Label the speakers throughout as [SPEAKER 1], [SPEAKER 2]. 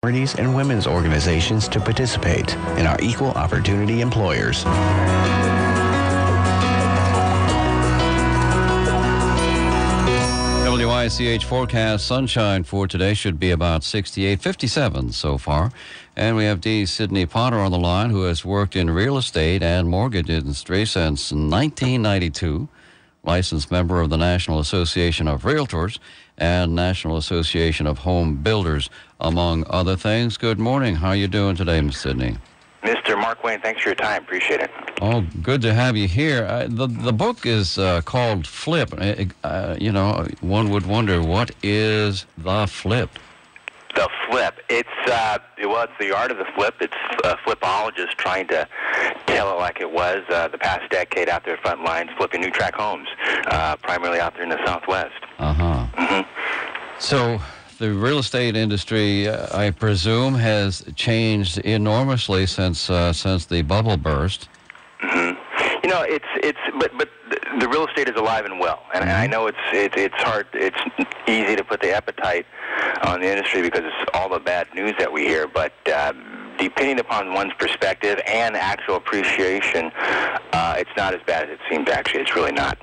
[SPEAKER 1] minorities, and women's organizations to participate in our equal opportunity employers.
[SPEAKER 2] WICH forecast sunshine for today should be about 68, 57 so far. And we have Sidney Potter on the line, who has worked in real estate and mortgage industry since 1992. Licensed member of the National Association of Realtors and National Association of Home Builders, among other things. Good morning. How are you doing today, Ms. Sidney?
[SPEAKER 3] Mr. Mark Wayne, thanks for your time. Appreciate it.
[SPEAKER 2] Oh, good to have you here. The book is called Flip. One would wonder, what is the flip?
[SPEAKER 3] The flip. It's the art of the flip. It's a flipologist trying to tell it like it was the past decade out there front lines flipping new tract homes, primarily out there in the Southwest.
[SPEAKER 2] So the real estate industry, I presume, has changed enormously since the bubble burst.
[SPEAKER 3] You know, but the real estate is alive and well, and I know it's hard. It's easy to put the appetite on the industry because it's all the bad news that we hear. But depending upon one's perspective and actual appreciation, it's not as bad as it seems. Actually, it's really not.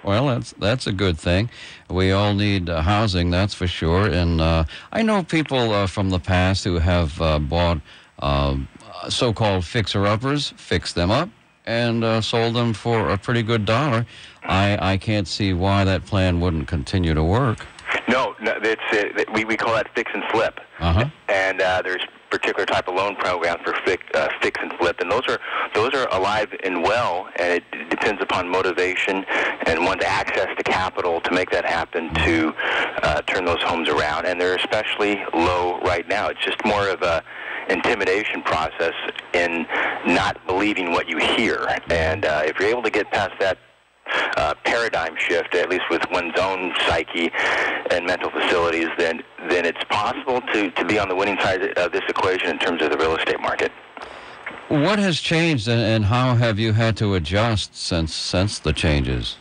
[SPEAKER 2] Well, that's a good thing. We all need housing, that's for sure. And I know people from the past who have bought so-called fixer-uppers, fixed them up, and sold them for a pretty good dollar. I can't see why that plan wouldn't continue to work.
[SPEAKER 3] No, we call that fix and flip. And there's particular type of loan programs for fix and flip, and those are alive and well, and it depends upon motivation and one's access to capital to make that happen, to turn those homes around, and they're especially low right now. It's just more of a intimidation process in not believing what you hear, and if you're able to get past that paradigm shift, at least with one's own psyche and mental facilities, then it's possible to be on the winning side of this equation in terms of the real estate market.
[SPEAKER 2] What has changed, and how have you had to adjust since the changes?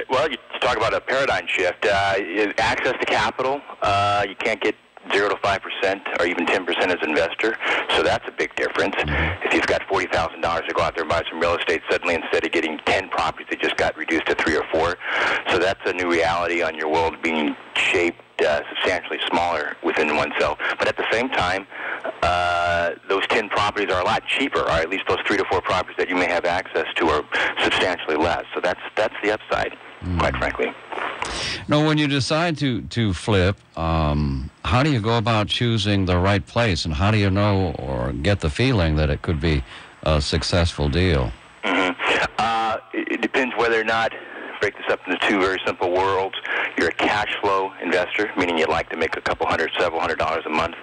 [SPEAKER 3] Well, you talk about a paradigm shift. Access to capital, you can't get 0 to 5% or even 10% as an investor, so that's a big difference. If you've got $40,000 to go out there and buy some real estate, suddenly instead of getting 10 properties, it just got reduced to 3 or 4. So that's a new reality on your world being shaped substantially smaller within oneself. But at the same time, those 10 properties are a lot cheaper, or at least those 3 to 4 properties that you may have access to are substantially less. So that's the upside, quite frankly.
[SPEAKER 2] Now, when you decide to flip, how do you go about choosing the right place, and how do you know or get the feeling that it could be a successful deal?
[SPEAKER 3] It depends whether or not, break this up into two very simple worlds. You're a cash flow investor, meaning you'd like to make several hundred dollars a month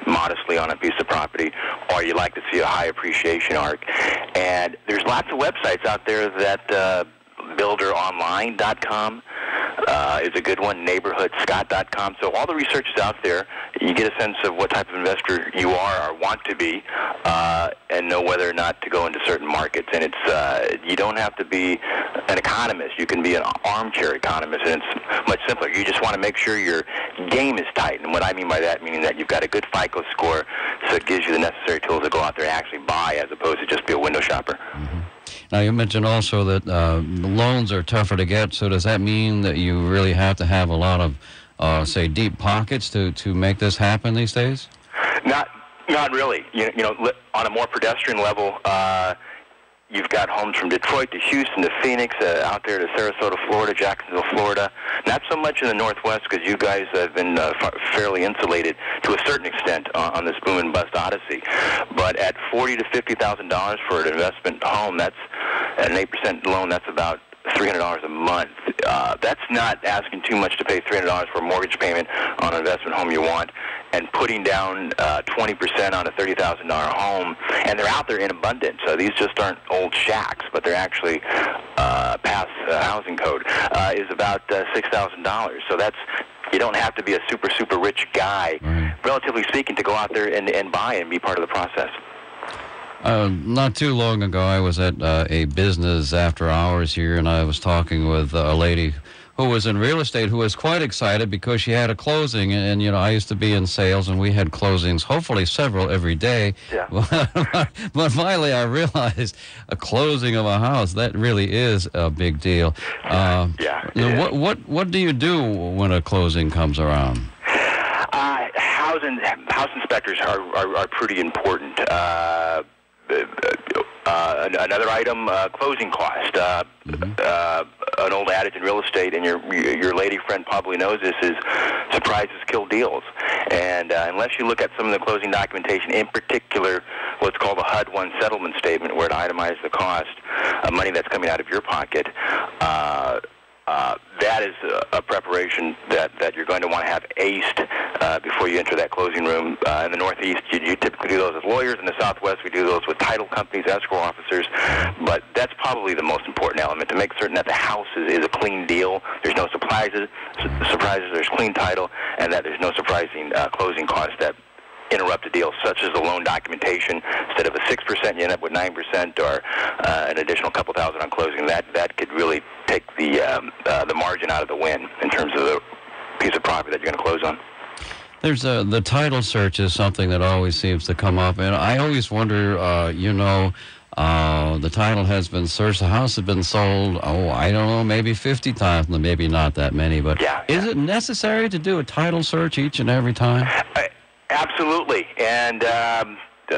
[SPEAKER 3] modestly on a piece of property, or you like to see a high appreciation arc. And there's lots of websites out there that builderonline.com is a good one, neighborhoodscott.com. So all the research is out there. You get a sense of what type of investor you are or want to be, and know whether or not to go into certain markets. And it's you don't have to be an economist. You can be an armchair economist, and it's much simpler. You just want to make sure your game is tight. And what I mean by that, meaning that you've got a good FICO score, so it gives you the necessary tools to go out there and actually buy, as opposed to just be a window shopper.
[SPEAKER 2] Now, you mentioned also that loans are tougher to get, so does that mean that you really have to have a lot of, say, deep pockets to make this happen these days?
[SPEAKER 3] Not really. You know, on a more pedestrian level, you've got homes from Detroit to Houston to Phoenix, out there to Sarasota, Florida, Jacksonville, Florida. Not so much in the Northwest, because you guys have been fairly insulated to a certain extent on this boom and bust odyssey. But at $40,000 to $50,000 for an investment home, that's at an 8% loan. That's about $300 a month. That's not asking too much to pay $300 for a mortgage payment on an investment home you want, and putting down 20% on a $30,000 home, and they're out there in abundance. So these just aren't old shacks, but they're actually past housing code, is about $6,000. So that's, you don't have to be a super rich guy, relatively speaking, to go out there and buy and be part of the process.
[SPEAKER 2] Not too long ago, I was at a business after hours here, and I was talking with a lady who was in real estate who was quite excited because she had a closing. And you know, I used to be in sales, and we had closings, hopefully several every day.
[SPEAKER 3] Yeah.
[SPEAKER 2] But finally, I realized a closing of a house, that really is a big deal. What do you do when a closing comes around?
[SPEAKER 3] House inspectors are pretty important. Another item, closing cost. An old adage in real estate, and your lady friend probably knows this, is surprises kill deals. And unless you look at some of the closing documentation, in particular what's called a HUD-1 settlement statement, where it itemizes the cost of money that's coming out of your pocket, that is a preparation that you're going to want to have aced before you enter that closing room. In the Northeast, you typically do those with lawyers. In the Southwest, we do those with title companies, escrow officers. But that's probably the most important element, to make certain that the house is a clean deal. There's no surprises, there's clean title, and that there's no surprising closing costs that interrupt a deal, such as the loan documentation. Instead of a 6%, you end up with 9%, or an additional couple thousand on closing. That could really take the margin out of the win in terms of the piece of property that you're going to close on.
[SPEAKER 2] There's the title search is something that always seems to come up, and I always wonder, the title has been searched, the house has been sold, I don't know, maybe 50 times, maybe not that many, but is it necessary to do a title search each and every time?
[SPEAKER 3] Absolutely, and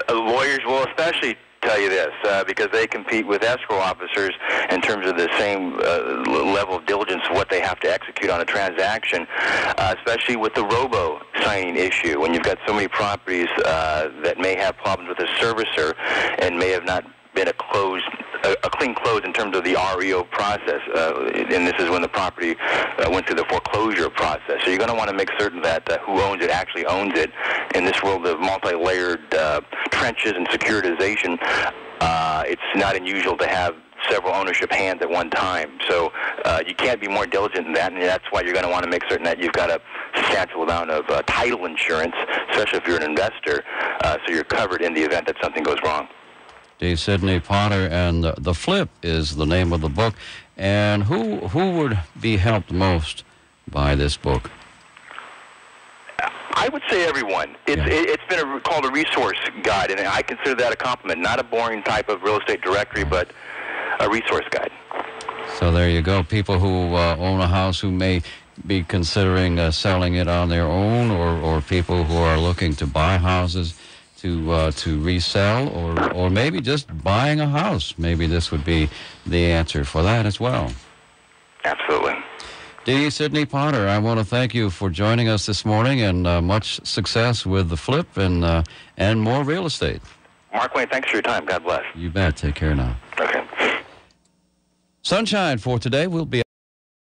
[SPEAKER 3] lawyers will especially tell you this because they compete with escrow officers in terms of the same level of diligence of what they have to execute on a transaction, especially with the robo-signing issue, when you've got so many properties that may have problems with a servicer and may have not been a clean close in terms of the REO process, and this is when the property went through the foreclosure process. So you're going to want to make certain that who owns it actually owns it. In this world of multi-layered trenches and securitization, it's not unusual to have several ownership hands at one time. So you can't be more diligent than that, and that's why you're going to want to make certain that you've got a substantial amount of title insurance, especially if you're an investor, so you're covered in the event that something goes wrong.
[SPEAKER 2] Sidney Potter, and The Flip is the name of the book. And who would be helped most by this book?
[SPEAKER 3] I would say everyone. It's been called a resource guide, and I consider that a compliment. Not a boring type of real estate directory, but a resource guide.
[SPEAKER 2] So there you go. People who own a house, who may be considering selling it on their own, or people who are looking to buy houses to resell, or maybe just buying a house. Maybe this would be the answer for that as well.
[SPEAKER 3] Absolutely.
[SPEAKER 2] D. Sidney Potter, I want to thank you for joining us this morning, and much success with The Flip and more real estate.
[SPEAKER 3] Mark Wayne, thanks for your time. God bless.
[SPEAKER 2] You bet. Take care now.
[SPEAKER 3] Okay.
[SPEAKER 2] Sunshine for today will be